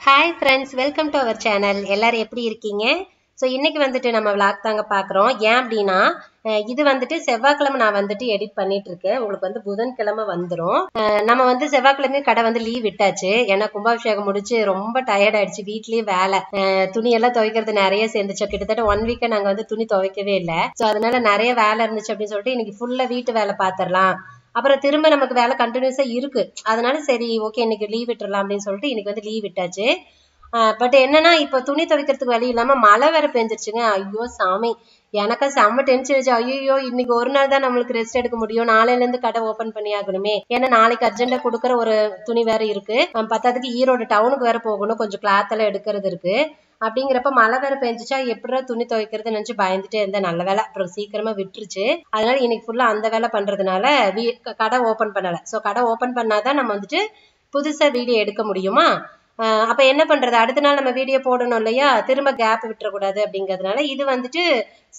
Hi friends, welcome to our channel. எல்லாரும் எப்படி இருக்கீங்க? So இன்னைக்கு வந்துட்டு நம்ம vlog தாங்க பார்க்கறோம். ஏன் அப்படினா இது வந்துட்டு செவ்வாய்க்கிழமை நான் வந்துட்டு எடிட் பண்ணிட்டு இருக்கேன். உங்களுக்கு வந்து புதன்கிழமை வந்துரும். நம்ம வந்து செவ்வாய்க்கிழமை கடை வந்து லீவ் விட்டாச்சு. ஏன்னா கும்பாபிஷேகம் முடிச்சு ரொம்ப டயர்ட் ஆயிடுச்சு. வீட்லயே வேலை. துணி எல்லாம் துவைக்கிறது நிறைய சேர்ந்துச்சு. கிட்டத்தட்ட 1 வீக்கா நாங்க வந்து துணி துவைக்கவே இல்லை. ஸோ அதனால நிறைய வேலை இருந்துச்சு அப்படின்னு சொல்லிட்டு இன்னைக்கு ஃபுல்லா வீட்டு வேலை பார்த்துடலாம். அப்புறம் திரும்ப நமக்கு வேலை கண்டினியூஸா இருக்கு. அதனால சரி ஓகே இன்னைக்கு லீவ் விட்டுறலாம் அப்படின்னு சொல்லிட்டு இன்னைக்கு வந்து லீவ் விட்டாச்சு. பட் என்னன்னா இப்ப துணி துவைக்கிறதுக்கு வழி இல்லாம மழை வேற பெஞ்சிருச்சுங்க. ஐயோ சாமி, எனக்கு செம்ம டென்ஷன் ஆச்சு. ஐயோ இன்னைக்கு ஒரு நாள் தான் நம்மளுக்கு ரெஸ்ட் எடுக்க முடியும். நாளையில இருந்து கடை ஓபன் பண்ணி ஆகணுமே. ஏன்னா நாளைக்கு அர்ஜென்டா கொடுக்குற ஒரு துணி வேற இருக்கு. பத்தாவதுக்கு ஈரோடு டவுனுக்கு வேற போகணும். கொஞ்சம் கிளாத் எல்லாம் எடுக்கிறது இருக்கு. அப்படிங்கிறப்ப மழை வேற பெஞ்சிச்சா எப்படா துணி துவைக்கிறது நினைச்சு பயந்துட்டே இருந்தேன். நல்ல வேலை அப்புறம் சீக்கிரமா விட்டுருச்சு. அதனால இன்னைக்கு ஃபுல்லா அந்த வேலை பண்றதுனால கடை ஓபன் பண்ணல. ஸோ கடை ஓபன் பண்ணாதான் நம்ம வந்துட்டு புதுசா வீடியோ எடுக்க முடியுமா. அப்ப என்ன பண்றது, அடுத்த நாள் நம்ம வீடியோ போடணும் இல்லையா, திரும்ப கேப் விட்டுறக்கூடாது அப்படிங்கிறதுனால இது வந்துட்டு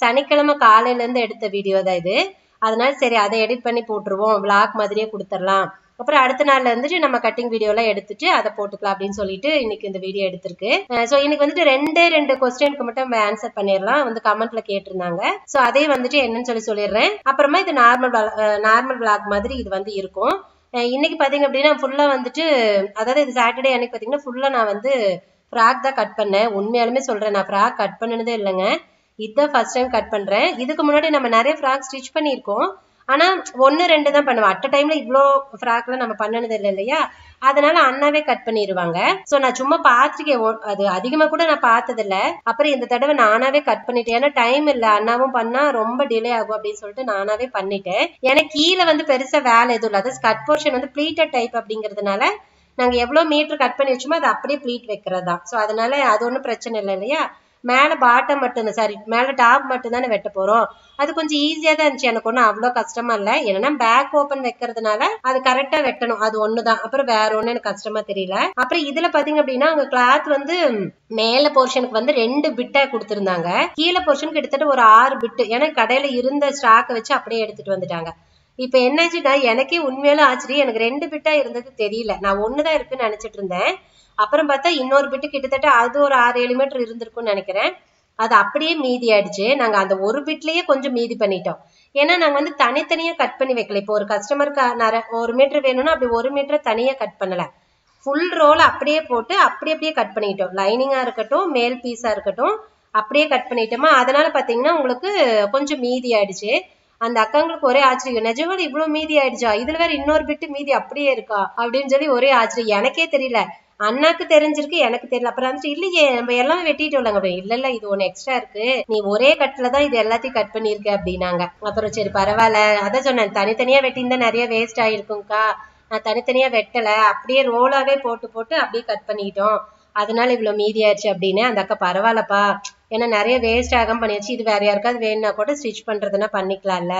சனிக்கிழமை காலையில இருந்து எடுத்த வீடியோ தான் இது. அதனால சரி அதை எடிட் பண்ணி போட்டுருவோம், விளாக் மாதிரியே கொடுத்துடலாம். அப்புறம் அடுத்த நாள்ல இருந்துட்டு நம்ம கட்டிங் வீடியோ எல்லாம் எடுத்துட்டு அதை போட்டுக்கலாம் அப்படின்னு சொல்லிட்டு இன்னைக்கு இந்த வீடியோ எடுத்திருக்கு. ஸோ இன்னைக்கு வந்துட்டு ரெண்டு கொஸ்டினுக்கு மட்டும் ஆன்சர் பண்ணிடலாம், வந்து கமெண்ட்ல கேட்டிருந்தாங்க. ஸோ அதே வந்துட்டு என்னன்னு சொல்லிடுறேன். அப்புறமா இது நார்மல் விளாக் மாதிரி இது வந்து இருக்கும். இன்னைக்கு பாத்தீங்க அப்படின்னா ஃபுல்லா வந்துட்டு, அதாவது இது சாட்டர்டே அன்னைக்கு பாத்தீங்கன்னா ஃபுல்லா நான் வந்து ஃப்ராக் தான் கட் பண்ணேன். உண்மையாலுமே சொல்றேன், நான் ஃப்ராக் கட் பண்ணனதே இல்லைங்க. இதுதான் ஃபர்ஸ்ட் டைம் கட் பண்றேன். இதுக்கு முன்னாடி நம்ம நிறைய ஃப்ராக் ஸ்டிச் பண்ணியிருக்கோம். ஆனா 1-2 தான் பண்ணுவேன். அட் டைம்ல இவ்வளோ ஃப்ராக்ல நம்ம பண்ணனது இல்லை இல்லையா, அதனால அண்ணாவே கட் பண்ணிடுவாங்க. சோ நான் சும்மா பாத்திருக்கேன், அது அதிகமா கூட நான் பார்த்தது இல்ல. அப்புறம் இந்த தடவை நானாவே கட் பண்ணிட்டேன். ஏன்னா டைம் இல்ல, அண்ணாவும் பண்ணா ரொம்ப டிலே ஆகும் அப்படின்னு சொல்லிட்டு நானாவே பண்ணிட்டேன். ஏன்னா கீழே வந்து பெருசா வேலை எதுவும் இல்லை. கட் போர்ஷன் வந்து ப்ளீட்டட் டைப் அப்படிங்கிறதுனால நாங்க எவ்வளவு மீட்டர் கட் பண்ணி வச்சோமோ அது அப்படியே ப்ளீட் வைக்கிறது தான். ஸோ அதனால அது ஒன்றும் பிரச்சனை இல்லை இல்லையா. மேல பாட்டம் மட்டும் தான், சாரி மேல டாப் மட்டும் தானே வெட்ட போறோம். அது கொஞ்சம் ஈஸியா தான் இருந்துச்சு, எனக்கு ஒன்றும் அவ்வளோ கஷ்டமா இல்லை. என்னன்னா பேக் ஓப்பன் வைக்கிறதுனால அது கரெக்டா வெட்டணும், அது ஒண்ணுதான். அப்புறம் வேற ஒண்ணு எனக்கு கஷ்டமா தெரியல. அப்புறம் இதுல பாத்தீங்க அப்படின்னா அங்க கிளாத் வந்து மேல போர்ஷனுக்கு வந்து 2 பிட்டா கொடுத்திருந்தாங்க, கீழே போர்ஷனுக்கு கிட்டத்தட்ட ஒரு 6 பிட்டு. ஏன்னா கடையில இருந்த ஸ்டாக்கை வச்சு அப்படியே எடுத்துட்டு வந்துட்டாங்க. இப்ப என்னாச்சுன்னா எனக்கே உண்மையில ஆச்சரியம், எனக்கு 2 பிட்டா இருந்தது தெரியல. நான் ஒண்ணுதான் இருக்குன்னு நினைச்சிட்டு இருந்தேன். அப்புறம் பார்த்தா இன்னொரு பிட்டு கிட்டத்தட்ட அது ஒரு 6-7 மீட்டர் இருந்திருக்கும்னு நினைக்கிறேன். அது அப்படியே மீதி ஆயிடுச்சு. நாங்க அந்த ஒரு பிட்லயே கொஞ்சம் மீதி பண்ணிட்டோம். ஏன்னா நாங்க வந்து தனித்தனியா கட் பண்ணி வைக்கல. இப்போ ஒரு கஸ்டமருக்கு 1 மீட்டர் வேணும்னா அப்படி 1 மீட்டர் தனியா கட் பண்ணல, ஃபுல் ரோல் அப்படியே போட்டு அப்படியே கட் பண்ணிட்டோம். லைனிங்கா இருக்கட்டும் மேல் பீஸா இருக்கட்டும் அப்படியே கட் பண்ணிட்டோமா. அதனால பாத்தீங்கன்னா உங்களுக்கு கொஞ்சம் மீதி ஆயிடுச்சு. அந்த அக்காங்களுக்கு ஒரே ஆச்சரியம், நிஜமால இவ்வளவு மீதி ஆயிடுச்சா, இதுல வேற இன்னொரு பிட்டு மீதி அப்படியே இருக்கா அப்படின்னு சொல்லி ஒரே ஆச்சரியம். எனக்கே தெரியல, அண்ணாக்கு தெரிஞ்சிருக்கு, எனக்கு தெரியல. அப்புறம் வந்துட்டு இல்லையே நம்ம எல்லாமே வெட்டிட்டோம்லங்க. இல்ல இது ஒண்ணு எக்ஸ்ட்ரா இருக்கு, நீ ஒரே கட்ல தான் இது எல்லாத்தையும் கட் பண்ணிருக்க அப்படின்னாங்க. அப்புறம் சரி பரவாயில்ல, அதான் சொன்னேன் தனித்தனியா வெட்டியிருந்தா நிறைய வேஸ்ட் ஆயிருக்கும்க்கா, நான் தனித்தனியா வெட்டல, அப்படியே ரோலாவே போட்டு அப்படியே கட் பண்ணிட்டோம், அதனால இவ்வளவு மீதி ஆயிடுச்சு அப்படின்னு. அந்த அக்கா பரவாயில்லப்பா, ஏன்னா நிறைய வேஸ்ட் ஆகாம பண்ணியாச்சு, இது வேற யாருக்காவது வேணும்னா கூட ஸ்டிச் பண்றதுன்னா பண்ணிக்கலாம்ல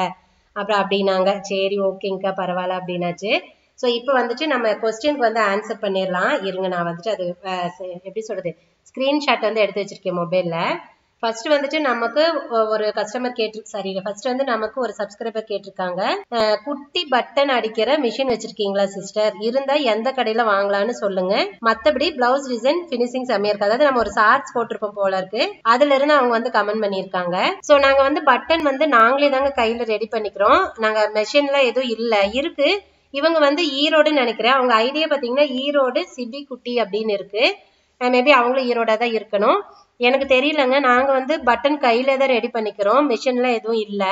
அப்புறம் அப்படின்னாங்க. சரி ஓகேங்கக்கா பரவாயில்ல அப்படின்னாச்சு. ஸோ இப்போ வந்துட்டு நம்ம கொஸ்டினுக்கு வந்து ஆன்சர் பண்ணிடலாம். இருங்க, நான் வந்துட்டு அது எப்படி சொல்றது, ஸ்கிரீன்ஷாட் வந்து எடுத்து வச்சிருக்கேன் மொபைல்ல. ஃபர்ஸ்ட் வந்துட்டு நமக்கு ஒரு கஸ்டமர் ஃபர்ஸ்ட் வந்து நமக்கு ஒரு சப்ஸ்கிரைபர் கேட்டிருக்காங்க, குட்டி பட்டன் அடிக்கிற மிஷின் வச்சிருக்கீங்களா சிஸ்டர், இருந்தா எந்த கடையில வாங்கலாம்னு சொல்லுங்க, மத்தபடி பிளவுஸ் டிசைன் பினிஷிங் செம்மையா இருக்கு. அதாவது நம்ம ஒரு ஷார்ட்ஸ் போட்டிருப்போம் போல இருக்கு, அதுல இருந்து அவங்க வந்து கமெண்ட் பண்ணியிருக்காங்க. ஸோ நாங்க வந்து பட்டன் வந்து நாங்களே தாங்க கையில ரெடி பண்ணிக்கிறோம். நாங்க மெஷின்ல எதுவும் இல்ல, இருக்கு. இவங்க வந்து ஈரோடுன்னு நினைக்கிறேன், அவங்க ஐடியா பாத்தீங்கன்னா ஈரோடு சிபி குட்டி அப்படின்னு இருக்கு. மேபி அவங்களும் ஈரோடா தான் இருக்கணும், எனக்கு தெரியலங்க. நாங்க வந்து பட்டன் கையில தான் ரெடி பண்ணிக்கிறோம், மிஷின்ல எதுவும் இல்ல.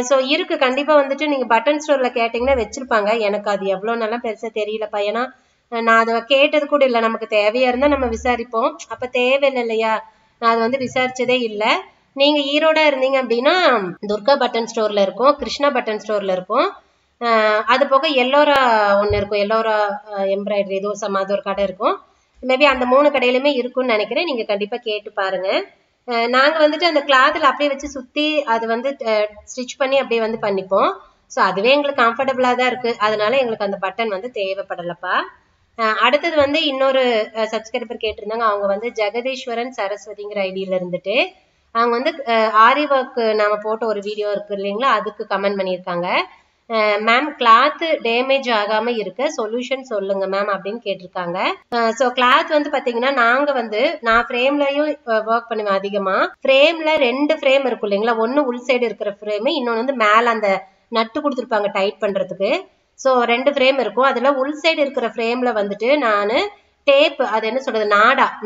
ஸோ இருக்கு கண்டிப்பா வந்துட்டு நீங்க பட்டன் ஸ்டோர்ல கேட்டீங்கன்னா வச்சிருப்பாங்க. எனக்கு அது எவ்வளவு நல்லா பெருசா தெரியலப்பா, ஏன்னா நான் அதை கேட்டது கூட இல்லை. நமக்கு தேவையா இருந்தா நம்ம விசாரிப்போம், அப்ப தேவையில்லை இல்லையா, நான் அதை வந்து விசாரிச்சதே இல்லை. நீங்க ஈரோடா இருந்தீங்க அப்படின்னா துர்கா பட்டன் ஸ்டோர்ல இருக்கும், கிருஷ்ணா பட்டன் ஸ்டோர்ல இருக்கும், அது போக எல்லோரா ஒண்ணு இருக்கும், எல்லோரா எம்ப்ராய்டரி ஏதோ அது ஒரு கடை இருக்கும். மேபி அந்த 3 கடையிலுமே இருக்கும்னு நினைக்கிறேன், நீங்க கண்டிப்பா கேட்டு பாருங்க. நாங்க வந்துட்டு அந்த கிளாத்ல அப்படியே வச்சு சுத்தி அது வந்து ஸ்டிச் பண்ணி அப்படியே வந்து பண்ணிப்போம். ஸோ அதுவே எங்களுக்கு கம்ஃபர்டபுளா தான் இருக்கு, அதனால எங்களுக்கு அந்த பட்டன் வந்து தேவைப்படலப்பா. அடுத்தது வந்து இன்னொரு சப்ஸ்கிரைபர் கேட்டிருந்தாங்க, அவங்க வந்து ஜெகதீஸ்வரன் சரஸ்வதிங்கிற ஐடியில இருந்துட்டு அவங்க வந்து ஆரி ஒர்க் நாம போட்ட ஒரு வீடியோ இருக்கு இல்லைங்களா, அதுக்கு கமெண்ட் பண்ணியிருக்காங்க. மேம் கிளாத் டேமேஜ் ஆகாம இருக்க சொல்யூஷன் சொல்லுங்க மேம் அப்படின்னு கேட்டிருக்காங்க. ஸோ கிளாத் வந்து பாத்தீங்கன்னா நான் ஃப்ரேம்லயும் ஒர்க் பண்ணுவேன். அதிகமா ஃப்ரேம்ல 2 ஃப்ரேம் இருக்கும் இல்லைங்களா, ஒன்னு உள் சைடு இருக்கிற ஃப்ரேம், இன்னொன்னு வந்து மேல அந்த நட்டு கொடுத்துருப்பாங்க டைட் பண்றதுக்கு. ஸோ 2 ஃப்ரேம் இருக்கும். அதுல உள் சைடு இருக்கிற ஃப்ரேம்ல வந்துட்டு நான் டேப், அது என்ன சொல்றது,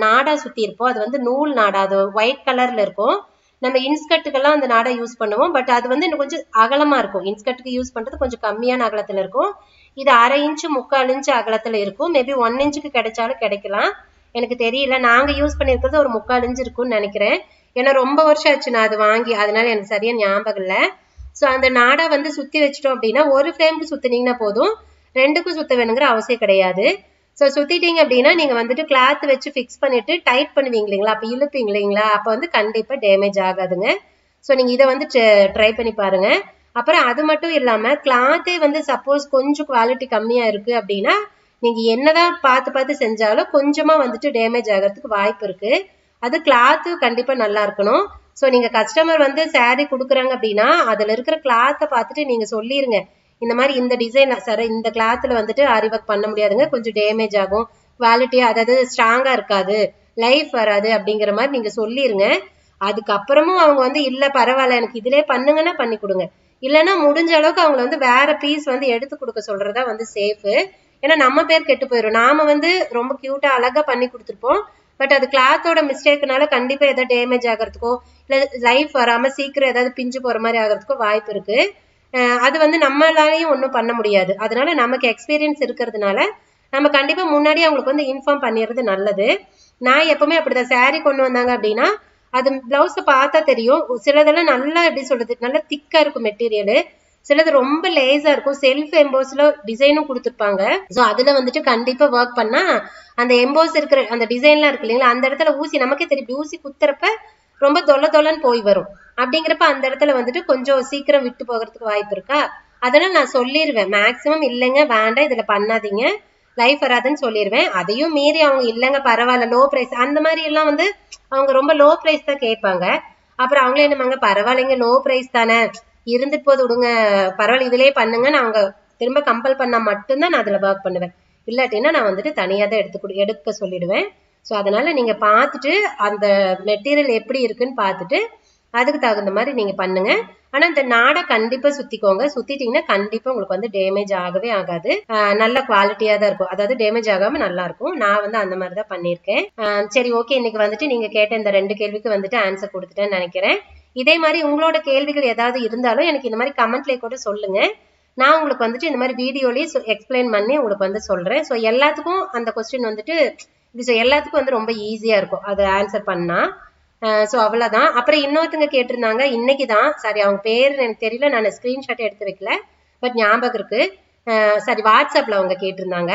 நாடா சுத்தி இருப்போம். அது வந்து நூல் நாடா, அது ஒயிட் கலர்ல இருக்கும். நம்ம இன்ஸ்கர்ட்டுக்கெல்லாம் அந்த நாடை யூஸ் பண்ணுவோம். பட் அது வந்து இன்னும் கொஞ்சம் அகலமா இருக்கும். இன்ஸ்கர்ட்டுக்கு யூஸ் பண்றது கொஞ்சம் கம்மியான அகலத்துல இருக்கும். இது 1/2 இன்ச்சு 3/4 இன்ச்சு அகலத்துல இருக்கும். மேபி 1 இன்ச்சுக்கு கிடைச்சாலும் கிடைக்கலாம், எனக்கு தெரியல. நாங்க யூஸ் பண்ணிருக்கிறது ஒரு 3/4 இன்ச்சு இருக்கும்னு நினைக்கிறேன். ஏன்னா ரொம்ப வருஷம் ஆச்சு நான் அது வாங்கி, அதனால எனக்கு சரியா ஞாபகம் இல்லை. ஸோ அந்த நாடா வந்து சுத்தி வச்சிட்டோம் அப்படின்னா ஒரு ஃப்ரேமுக்கு சுத்தினீங்கன்னா போதும், 2க்கும் சுத்த வேணுங்கிற அவசியம் கிடையாது. ஸோ சுத்திட்டீங்க அப்படின்னா நீங்க வந்துட்டு கிளாத் வச்சு ஃபிக்ஸ் பண்ணிட்டு டைட் பண்ணுவீங்க இல்லைங்களா, அப்ப இழுப்பீங்க இல்லைங்களா, அப்ப வந்து கண்டிப்பா டேமேஜ் ஆகாதுங்க. ஸோ நீங்க இதை வந்து ட்ரை பண்ணி பாருங்க. அப்புறம் அது மட்டும் இல்லாம கிளாத்தே வந்து சப்போஸ் கொஞ்சம் குவாலிட்டி கம்மியா இருக்கு அப்படின்னா நீங்க என்னதான் பார்த்து செஞ்சாலும் கொஞ்சமா வந்துட்டு டேமேஜ் ஆகிறதுக்கு வாய்ப்பு இருக்கு. அது கிளாத்து கண்டிப்பா நல்லா இருக்கணும். ஸோ நீங்க கஸ்டமர் வந்து சாரி கொடுக்குறாங்க அப்படின்னா அதுல இருக்கிற கிளாத்தை பார்த்துட்டு நீங்க சொல்லிருங்க, இந்த மாதிரி இந்த டிசைன் சார், இந்த கிளாத்ல வந்துட்டு ஆரி ஒர்க் பண்ண முடியாதுங்க, கொஞ்சம் டேமேஜ் ஆகும், குவாலிட்டியா அதாவது ஸ்ட்ராங்கா இருக்காது, லைஃப் வராது அப்படிங்கிற மாதிரி நீங்க சொல்லிருங்க. அதுக்கப்புறமும் அவங்க வந்து இல்ல பரவாயில்ல எனக்கு இதுலயே பண்ணுங்கன்னா பண்ணி கொடுங்க. இல்லைன்னா முடிஞ்ச அளவுக்கு அவங்களை வந்து வேற பீஸ் வந்து எடுத்து கொடுக்க சொல்றதா வந்து சேஃப். ஏன்னா நம்ம பேர் கெட்டு போயிடும். நாம வந்து ரொம்ப கியூட்டா அழகா பண்ணி கொடுத்துருப்போம், பட் அது கிளாத்தோட மிஸ்டேக்னால கண்டிப்பா ஏதாவது டேமேஜ் ஆகிறதுக்கோ இல்ல லைஃப் வராம சீக்கிரம் ஏதாவது பிஞ்சு போற மாதிரி ஆகிறதுக்கோ வாய்ப்பு இருக்கு. அது வந்து நம்மளாலையும் ஒன்றும் பண்ண முடியாது. அதனால நமக்கு எக்ஸ்பீரியன்ஸ் இருக்கிறதுனால நம்ம கண்டிப்பா முன்னாடியே அவங்களுக்கு வந்து இன்ஃபார்ம் பண்ணிடுறது நல்லது. நான் எப்பவுமே அப்படிதான், சாரி கொண்டு வந்தாங்க அப்படின்னா அது பிளவுஸ பார்த்தா தெரியும். சிலதெல்லாம் நல்லா எப்படி சொல்றது, நல்லா திக்கா இருக்கும் மெட்டீரியல், சிலது ரொம்ப லேசா இருக்கும். செல்ஃப் எம்போஸ்ல டிசைனும் கொடுத்துருப்பாங்க. ஸோ அதுல வந்துட்டு கண்டிப்பா ஒர்க் பண்ணா அந்த எம்போஸ் இருக்கிற அந்த டிசைன்லாம் இருக்கு இல்லைங்களா, அந்த இடத்துல ஊசி நமக்கே தெரியும், ஊசி குத்துறப்ப ரொம்ப தொலைன்னு போய் வரும். அப்படிங்கிறப்ப அந்த இடத்துல வந்துட்டு கொஞ்சம் சீக்கிரம் விட்டு போகிறதுக்கு வாய்ப்பு இருக்கா. அதெல்லாம் நான் சொல்லிடுவேன் மேக்சிமம், இல்லைங்க வேண்டாம் இதுல பண்ணாதீங்க லைஃப் வராதுன்னு சொல்லிடுவேன். அதையும் மீறி அவங்க இல்லைங்க பரவாயில்ல லோ பிரைஸ் அந்த மாதிரி எல்லாம் வந்து அவங்க ரொம்ப லோ பிரைஸ் தான் கேட்பாங்க. அப்புறம் அவங்களே என்னமாங்க பரவாயில்லைங்க லோ பிரைஸ் தானே இருந்துட்டு போது விடுங்க பரவாயில்ல இதுலயே பண்ணுங்கன்னு அவங்க திரும்ப கம்பல் பண்ணா மட்டும்தான் நான் அதுல ஒர்க் பண்ணுவேன். இல்லாட்டினா நான் வந்துட்டு தனியா தான் எடுக்க சொல்லிடுவேன். ஸோ அதனால நீங்க பார்த்துட்டு அந்த மெட்டீரியல் எப்படி இருக்குன்னு பார்த்துட்டு அதுக்கு தகுந்த மாதிரி நீங்க பண்ணுங்க. ஆனா இந்த நாடை கண்டிப்பா சுத்திக்கோங்க. சுத்திட்டீங்கன்னா கண்டிப்பா உங்களுக்கு வந்து டேமேஜ் ஆகவே ஆகாது, நல்ல குவாலிட்டியா தான் இருக்கும். அதாவது டேமேஜ் ஆகாம நல்லா இருக்கும். நான் வந்து அந்த மாதிரி தான் பண்ணியிருக்கேன். சரி ஓகே, இன்னைக்கு வந்துட்டு நீங்க கேட்ட இந்த 2 கேள்விக்கு வந்துட்டு ஆன்சர் கொடுத்துட்டேன்னு நினைக்கிறேன். இதே மாதிரி உங்களோட கேள்விகள் ஏதாவது இருந்தாலும் எனக்கு இந்த மாதிரி கமெண்ட்ல கூட சொல்லுங்க. நான் உங்களுக்கு வந்துட்டு இந்த மாதிரி வீடியோலயே எக்ஸ்பிளைன் பண்ணி உங்களுக்கு வந்து சொல்றேன். ஸோ எல்லாத்துக்கும் அந்த கொஸ்டின் வந்துட்டு எல்லாத்துக்கும் வந்து ரொம்ப ஈஸியா இருக்கும் அதை ஆன்சர் பண்ணா. ஸோ அவ்வளோதான். அப்புறம் இன்னொருத்தங்க கேட்டிருந்தாங்க இன்னைக்கு தான், சாரி அவங்க பேர் எனக்கு தெரியல, நான் ஸ்கிரீன்ஷாட் எடுத்து வைக்கல, பட் ஞாபகம் இருக்கு. சாரி வாட்ஸ்அப்ல அவங்க கேட்டிருந்தாங்க,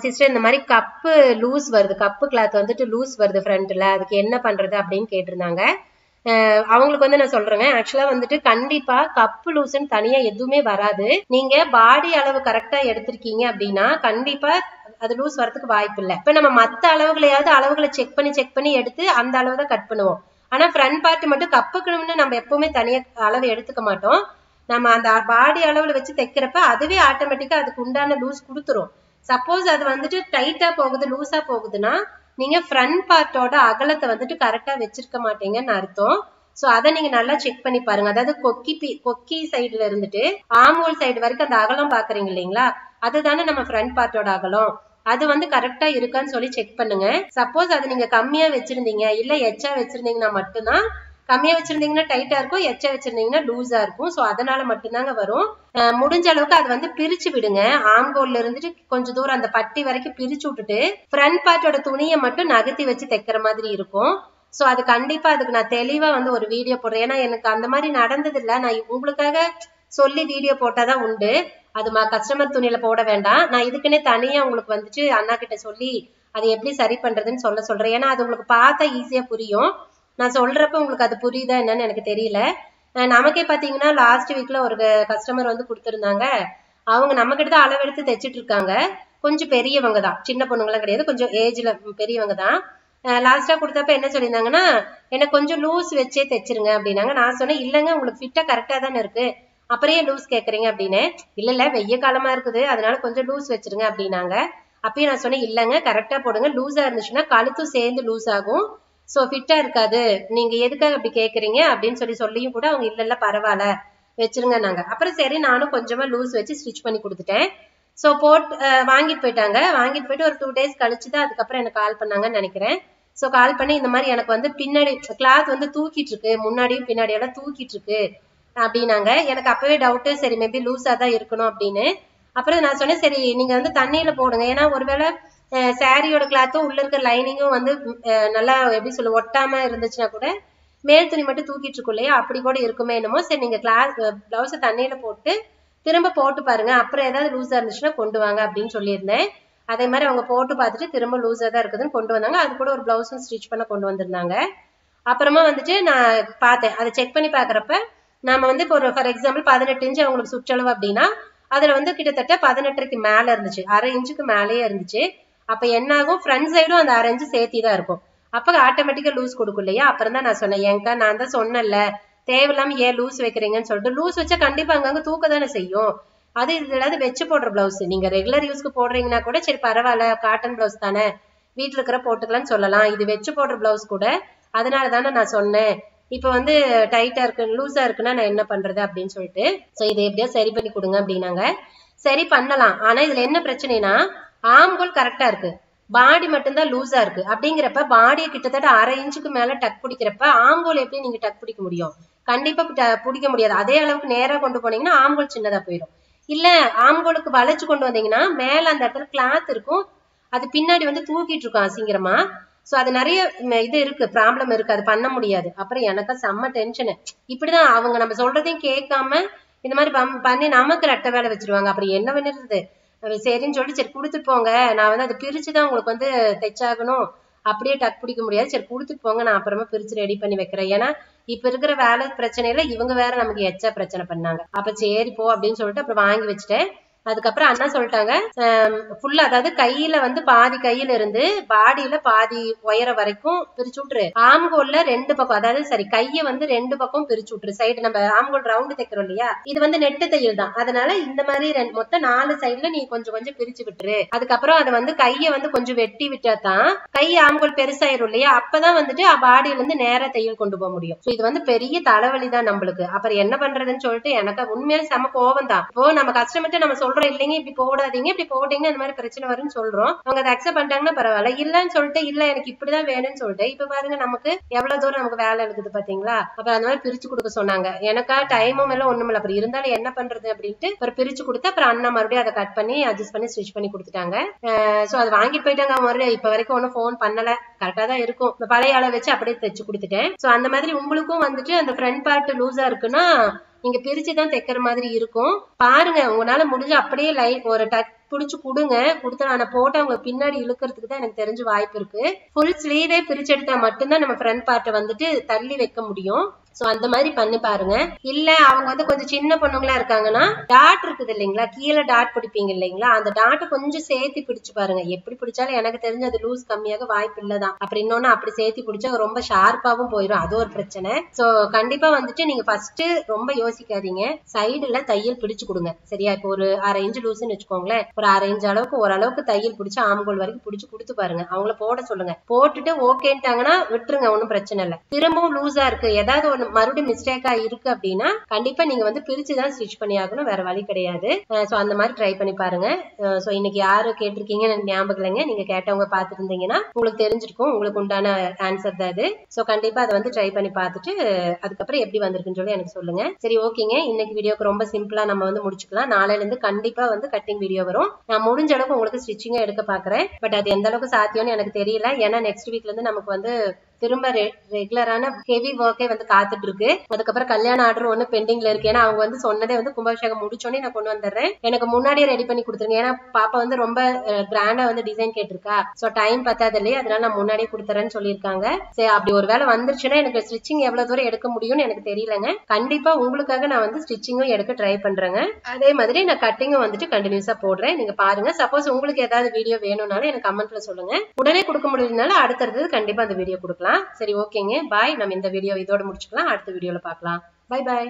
சிஸ்டர் இந்த மாதிரி கப்பு லூஸ் வருது, கப்பு கிளாத் வந்துட்டு லூஸ் வருது ஃப்ரண்ட்ல, அதுக்கு என்ன பண்றது அப்படின்னு கேட்டிருந்தாங்க. அவங்களுக்கு வந்து நான் சொல்றேங்க, ஆக்சுவலா வந்துட்டு கண்டிப்பா கப்பு லூஸ்ன்னு தனியா எதுவுமே வராது. நீங்க பாடி அளவு கரெக்டா எடுத்திருக்கீங்க அப்படின்னா கண்டிப்பா அது லூஸ் வரதுக்கு வாய்ப்பு இல்லை. இப்ப நம்ம மத்த அளவுகளை செக் பண்ணி எடுத்து அந்த அளவு தான் கட் பண்ணுவோம். ஆனா ஃப்ரண்ட் பார்ட் மட்டும் கப்புக்குன்னு நம்ம எப்பவுமே தனியா அளவு எடுத்துக்க மாட்டோம். நம்ம அந்த பாடி அளவுல வச்சு தைக்கிறப்ப அதுவே ஆட்டோமேட்டிக்கா அதுக்கு உண்டான லூஸ் கொடுத்துரும். சப்போஸ் அது வந்துட்டு டைட்டா போகுது லூஸா போகுதுன்னா நீங்க ஃப்ரண்ட் பார்ட்டோட அகலத்தை வந்துட்டு கரெக்டா வச்சிருக்க மாட்டீங்கன்னு அர்த்தம். சோ அதை நீங்க நல்லா செக் பண்ணி பாருங்க. அதாவது கொக்கி சைடுல இருந்துட்டு ஆம்ஹோல் சைடு வரைக்கும் அந்த அகலம் பாக்குறீங்க இல்லைங்களா, அதுதானே நம்ம ஃப்ரண்ட் பார்ட்டோட அகலம். அது வந்து கரெக்டா இருக்கான்னு சொல்லி செக் பண்ணுங்க. சப்போஸ் அது நீங்க கம்மியா வச்சிருந்தீங்க இல்ல எச்சா வச்சிருந்தீங்கன்னா மட்டும்தான், கம்மியா வச்சிருந்தீங்கன்னா டைட்டா இருக்கும், எச்சா வச்சிருந்தீங்கன்னா லூஸா இருக்கும். சோ அதனால மட்டும்தாங்க வரும். முடிஞ்ச அளவுக்கு அது வந்து பிரிச்சு விடுங்க. ஆம்ஹோல்ல இருந்துட்டு கொஞ்சம் தூரம் அந்த பட்டி வரைக்கும் பிரிச்சு விட்டுட்டு ஃப்ரண்ட் பார்ட்டோட துணியை மட்டும் நகர்த்தி வச்சு தைக்கிற மாதிரி இருக்கும். சோ அது கண்டிப்பா அதுக்கு நான் தெளிவா வந்து ஒரு வீடியோ போடுறேன். ஏன்னா எனக்கு அந்த மாதிரி நடந்தது இல்ல, நான் உங்களுக்காக சொல்லி வீடியோ போட்டாதான் உண்டு. அது கஸ்டமர் துணியில போட வேண்டாம், நான் இதுக்குன்னே தனியா உங்களுக்கு வந்துட்டு அண்ணா கிட்ட சொல்லி அதை எப்படி சரி பண்றதுன்னு சொல்றேன். ஏன்னா அது உங்களுக்கு பார்த்தா ஈஸியா புரியும். நான் சொல்றப்ப உங்களுக்கு அது புரியுதா என்னன்னு எனக்கு தெரியல. நமக்கே பாத்தீங்கன்னா லாஸ்ட் வீக்ல ஒரு கஸ்டமர் வந்து கொடுத்திருந்தாங்க. அவங்க நம்ம கிட்ட தான் அளவு எடுத்து தைச்சிட்டு இருக்காங்க. கொஞ்சம் பெரியவங்க தான், சின்ன பொண்ணுங்களாம் கிடையாது, கொஞ்சம் ஏஜ்ல பெரியவங்க தான். லாஸ்டா கொடுத்தப்ப என்ன சொல்லியிருந்தாங்கன்னா, எனக்கு கொஞ்சம் லூஸ் வச்சே தைச்சிருங்க அப்படின்னாங்க. நான் சொன்னேன் இல்லைங்க உங்களுக்கு ஃபிட்டா கரெக்டா தானே இருக்கு, அப்புறம் ஏன் லூஸ் கேக்குறீங்க அப்படின்னு. இல்ல வெய்ய காலமா இருக்குது அதனால கொஞ்சம் லூஸ் வச்சிருங்க அப்படின்னாங்க. அப்பயும் நான் சொன்னேன் இல்லங்க கரெக்டா போடுங்க, லூஸா இருந்துச்சுன்னா கழுத்தும் சேர்ந்து லூஸ் ஆகும், சோ ஃபிட்டா இருக்காது, நீங்க எதுக்காக அப்படி கேக்குறீங்க அப்படின்னு சொல்லியும் கூட அவங்க இல்ல பரவாயில்ல வச்சிருங்க நாங்க. அப்புறம் சரி நானும் கொஞ்சமா லூஸ் வச்சு ஸ்டிச் பண்ணி கொடுத்துட்டேன். சோ போட்டு வாங்கிட்டு போயிட்டாங்க. வாங்கிட்டு போயிட்டு ஒரு 2 days கழிச்சுதான் அதுக்கப்புறம் எனக்கு கால் பண்ணாங்கன்னு நினைக்கிறேன். சோ கால் பண்ணி இந்த மாதிரி எனக்கு வந்து பின்னாடி கிளாத் வந்து தூக்கிட்டு இருக்கு, முன்னாடியும் பின்னாடியெல்லாம் தூக்கிட்டு இருக்கு அப்படின்னாங்க. எனக்கு அப்பவே டவுட்டு, சரி மேபி லூஸா தான் இருக்கணும் அப்படின்னு. அப்புறம் நான் சொன்னேன் சரி நீங்க வந்து தண்ணியில போடுங்க, ஏன்னா ஒருவேளை சாரியோட கிளாத்தும் உள்ள இருக்க லைனிங்கும் வந்து நல்லா எப்படி சொல்ல ஒட்டாம இருந்துச்சுன்னா கூட மேல் துணி மட்டும் தூக்கிட்டு இருக்கும் இல்லையா, அப்படி கூட இருக்குமே என்னமோ. சரி நீங்க பிளவுஸை தண்ணியில போட்டு திரும்ப போட்டு பாருங்க, அப்புறம் ஏதாவது லூஸா இருந்துச்சுன்னா கொண்டு வாங்க அப்படின்னு சொல்லியிருந்தேன். அதே மாதிரி அவங்க போட்டு பார்த்துட்டு திரும்ப லூஸா தான் இருக்குதுன்னு கொண்டு வந்தாங்க. அது கூட ஒரு பிளவுஸும் ஸ்டிச் பண்ண கொண்டு வந்திருந்தாங்க. அப்புறமா வந்துட்டு நான் பார்த்தேன், அதை செக் பண்ணி பாக்குறப்ப நாம வந்து இப்போ ஒரு ஃபார் எக்ஸாம்பிள் 18 இன்ச்சு அவங்களுக்கு சுற்றளவு அப்படின்னா அதுல வந்து கிட்டத்தட்ட 18க்கு மேல இருந்துச்சு, அரை இன்ச்சுக்கு மேலேயே இருந்துச்சு. அப்ப என்ன ஆகும், ஃப்ரண்ட் சைடும் அந்த அரை இன்ச்சு சேர்த்தி தான் இருக்கும். அப்ப ஆட்டோமேட்டிக்கா லூஸ் கொடுக்கும் இல்லையா. அப்புறம் தான் நான் சொன்னேன், ஏங்கா நான் தான் சொன்னேன்ல தேவையில்லாம ஏன் லூஸ் வைக்கிறீங்கன்னு சொல்லிட்டு. லூஸ் வச்சா கண்டிப்பா அங்கங்க தூக்க தானே செய்யும், அது ஏதாவது வச்சு போடுற பிளவுஸ், நீங்க ரெகுலர் யூஸ்க்கு போடுறீங்கன்னா கூட சரி பரவாயில்ல காட்டன் பிளவுஸ் தானே வீட்டுல இருக்கிற போட்டுக்கலாம்னு சொல்லலாம், இது வச்சு போடுற பிளவுஸ் கூட, அதனால தானே நான் சொன்னேன் இப்ப வந்து டைட்டா இருக்கு லூஸா இருக்குன்னா நான் என்ன பண்றது அப்படின்னு சொல்லிட்டு. சோ இதை எப்படியா சரி பண்ணி கொடுங்க அப்படின்னாங்க. சரி பண்ணலாம், ஆனா இதுல என்ன பிரச்சனைனா ஆம்கோல் கரெக்டா இருக்கு, பாடி மட்டும்தான் லூஸா இருக்கு. அப்படிங்கிறப்ப பாடியை கிட்டத்தட்ட அரை இன்ச்சுக்கு மேல டக் பிடிக்கிறப்ப ஆம்கோல் எப்படி நீங்க டக் பிடிக்க முடியும், கண்டிப்பா பிடிக்க முடியாது. அதே அளவுக்கு நேரா கொண்டு போனீங்கன்னா ஆம்கோல் சின்னதா போயிடும். இல்ல ஆம்கோலுக்கு வளைச்சு கொண்டு வந்தீங்கன்னா மேல அந்த இடத்துல கிளாத் இருக்கும், அது பின்னாடி வந்து தூக்கிட்டு இருக்கும் அசிங்கரமா. சோ அது நிறைய இது இருக்கு, ப்ராப்ளம் இருக்கு, அது பண்ண முடியாது. அப்புறம் எனக்கு செம்ம டென்ஷனு. இப்படிதான் அவங்க நம்ம சொல்றதையும் கேட்காம இந்த மாதிரி பண்ணி நமக்கு ரெட்டை வேலை வச்சிருவாங்க. அப்புறம் என்ன பண்ணிருது, சரின்னு சொல்லிட்டு சரி கொடுத்துட்டு போங்க, நான் வந்து அதை பிரிச்சுதான் உங்களுக்கு வந்து தைச்சாகணும், அப்படியே டக் பிடிக்க முடியாது, சரி கொடுத்துட்டு போங்க நான் அப்புறமா பிரிச்சு ரெடி பண்ணி வைக்கிறேன். ஏன்னா இப்ப இருக்கிற வேலை பிரச்சனையில இவங்க வேற நமக்கு எச்சா பிரச்சனை பண்ணாங்க. அப்ப சரி போ அப்படின்னு சொல்லிட்டு அப்புறம் வாங்கி வச்சுட்டேன். அதுக்கப்புறம் அண்ணா சொல்லிட்டாங்க ஃபுல்லா, அதாவது கையில வந்து பாதி கையில இருந்து பாடியில பாதி உயர வரைக்கும் பிரிச்சு விட்டுரு, ஆம்கோல்ல 2 பக்கம், அதாவது சரி கைய வந்து 2 பக்கம் பிரிச்சு விட்டுரு. சைடு நம்ம ஆம்கோல் ரவுண்டு தைக்கிறோம் இல்லையா, இது வந்து நெட்டு தையல் தான், அதனால இந்த மாதிரி மொத்தம் 4 சைடுல நீ கொஞ்சம் கொஞ்சம் பிரிச்சு விட்டுரு. அதுக்கப்புறம் அதை வந்து கைய வந்து கொஞ்சம் வெட்டி விட்டா தான் கை ஆம்கோல் பெருசாயிரும் இல்லையா, அப்பதான் வந்துட்டு பாடியில இருந்து நேரா தையல் கொண்டு போக முடியும். இது வந்து பெரிய தலைவலி தான் நம்மளுக்கு. அப்புறம் என்ன பண்றதுன்னு சொல்லிட்டு எனக்கு உண்மையிலே செம கோவம் தான். இப்போ நம்ம கஷ்டப்பட்டு நம்ம சொல்றோம் இல்லைங்க இப்படி போடாதீங்க இப்படி போட்டீங்கன்னா இந்த மாதிரி பிரச்சனை வரும்னு சொல்றோம், அவங்க அதை அக்செப்ட் பண்ணிட்டாங்கன்னா பரவாயில்ல, இல்லன்னு சொல்லிட்டு இல்ல எனக்கு இப்படிதான் வேணும்னு சொல்லிட்டு இப்ப பாருங்க நமக்கு எவ்வளவு தூரம் நமக்கு வேலை இருக்குது பாத்தீங்களா. அப்ப அந்த மாதிரி பிரிச்சு கொடுக்க சொன்னாங்க, எனக்கா டைமும் எல்லாம் ஒண்ணும் இல்ல, அப்புறம் இருந்தாலும் என்ன பண்றது அப்படின்ட்டு அப்புறம் பிரிச்சு கொடுத்து அப்புறம் அண்ணா மறுபடியும் அதை கட் பண்ணி அட்ஜஸ்ட் பண்ணி ஸ்டிச் பண்ணி கொடுத்துட்டாங்க. சோ அது வாங்கிட்டு போயிட்டாங்க. மறுபடியும் இப்ப வரைக்கும் ஒன்னும் போன் பண்ணல, கரெக்டா தான் இருக்கும், இந்த பழைய அளவு வச்சு அப்படியே தைச்சு கொடுத்துட்டேன். சோ அந்த மாதிரி உங்களுக்கும் வந்துட்டு அந்த ஃப்ரண்ட் பார்ட் லூஸா இருக்குன்னா நீங்க பிரிச்சுதான் தைக்கிற மாதிரி இருக்கும். பாருங்க உங்களால முடிஞ்ச அப்படியே லைட் ஒரு டச் புடிச்சு கொடுங்க, கொடுத்தா நான் போட்டு அவங்க பின்னாடி இழுக்கிறதுக்கு தான் எனக்கு தெரிஞ்ச வாய்ப்பு இருக்கு. ஃபுல் ஸ்லீவே பிரிச்சு எடுத்தா மட்டும்தான் நம்ம ஃப்ரண்ட் பார்ட்டை வந்துட்டு தள்ளி வைக்க முடியும். சோ அந்த மாதிரி பண்ணி பாருங்க. இல்ல அவங்க வந்து கொஞ்சம் சின்ன பொண்ணுங்களா இருக்காங்கன்னா டாட் இருக்குது இல்லைங்களா, கீழே டாட் பிடிப்பீங்க இல்லைங்களா, அந்த டாட்டை கொஞ்சம் சேர்த்து பிடிச்சு பாருங்க. எப்படி பிடிச்சாலும் எனக்கு தெரிஞ்சு அது லூஸ் கம்மியாக வாய்ப்பு இல்லதான். அப்புறம் இன்னொன்னு அப்படி சேர்த்து பிடிச்சா ரொம்ப ஷார்ப்பாவும் போயிடும், அது ஒரு பிரச்சனை. சோ கண்டிப்பா வந்துட்டு நீங்க ஃபர்ஸ்ட் ரொம்ப யோசிக்காதீங்க, சைடுல தையல் பிடிச்சு கொடுங்க சரியா. இப்போ ஒரு அரை இன்ச்சு லூஸ்ன்னு வச்சுக்கோங்களேன், ஒரு அரை இன்ச்சு அளவுக்கு ஓரளவுக்கு தையல் பிடிச்சு ஆம்கோல் வரைக்கும் பிடிச்சு கொடுத்து பாருங்க. அவங்கள போட சொல்லுங்க, போட்டுட்டு ஓகேன்ட்டாங்கன்னா விட்டுருங்க, ஒன்னும் பிரச்சனை இல்லை. திரும்பவும் லூஸா இருக்கு ஏதாவது ஒண்ணு மறுபடியும் மிஸ்டேக்கா இருக்கு அப்படின்னா கண்டிப்பா நீங்க வந்து பிரிச்சுதான் ஸ்டிச் பண்ணி ஆகணும், வேற வழி கிடையாது. சோ அந்த மாதிரி ட்ரை பண்ணி பாருங்க. சோ இன்னைக்கு யாரு கேட்டிருக்கீங்கன்னு எனக்கு ஞாபகம் இல்லைங்க, நீங்க கேட்டவங்க பாத்துட்டு இருந்தீங்கன்னா உங்களுக்கு தெரிஞ்சிருக்கும், உங்களுக்கு உண்டான ஆன்சர் தான் அது. சோ கண்டிப்பா அதை வந்து ட்ரை பண்ணி பார்த்துட்டு அதுக்கப்புறம் எப்படி வந்திருக்குன்னு சொல்லி எனக்கு சொல்லுங்க. சரி ஓகேங்க, இன்னைக்கு வீடியோக்கு ரொம்ப சிம்பிளா நம்ம வந்து முடிச்சுக்கலாம். நாளையில இருந்து கண்டிப்பா வந்து கட்டிங் வீடியோ வரும். நான் முடிஞ்ச அளவுக்கு உங்களுக்கு ஸ்டிச்சிங்கா எடுக்க பாக்குறேன். பட் அது எந்த அளவுக்கு சாத்தியம்னு எனக்கு தெரியல, ஏன்னா நெக்ஸ்ட் வீக்ல இருந்து நமக்கு வந்து திரும்ப ரெகுலரான ஹெவி ஒர்க்கே வந்து காத்துட்டு இருக்கு. அதுக்கப்புறம் கல்யாண ஆர்டர் ஒண்ணு பெண்டிங்ல இருக்கு, ஏன்னா அவங்க வந்து சொன்னதே வந்து கும்பாபிஷேகம் முடிச்சோடனே நான் கொண்டு வந்துடுறேன், எனக்கு முன்னாடியே ரெடி பண்ணி கொடுத்துருங்க. ஏன்னா பாப்பா வந்து ரொம்ப கிராண்டா வந்து டிசைன் கேட்டிருக்கா, சோ டைம் பத்தாது இல்லையா, அதனால நான் முன்னாடியே கொடுத்துறேன்னு சொல்லியிருக்காங்க. சரி அப்படி ஒரு வேலை வந்துருச்சுன்னா எனக்கு ஸ்டிச்சிங் எவ்வளவு தூரம் எடுக்க முடியும்னு எனக்கு தெரியலங்க. கண்டிப்பா உங்களுக்காக நான் வந்து ஸ்டிச்சிங்கும் எடுக்க ட்ரை பண்றேங்க. அதே மாதிரி நான் கட்டிங்கும் வந்துட்டு கண்டினியூஸா போடுறேன், நீங்க பாருங்க. சப்போஸ் உங்களுக்கு ஏதாவது வீடியோ வேணும்னாலும் எனக்கு கமெண்ட்ல சொல்லுங்க, உடனே கொடுக்க முடியலனாலும் அடுத்தது கண்டிப்பா அந்த வீடியோ கொடுக்கலாம். சரி ஓகேங்க, பாய். நம்ம இந்த வீடியோ இதோட முடிச்சுக்கலாம், அடுத்த வீடியோல பார்க்கலாம். Bye bye.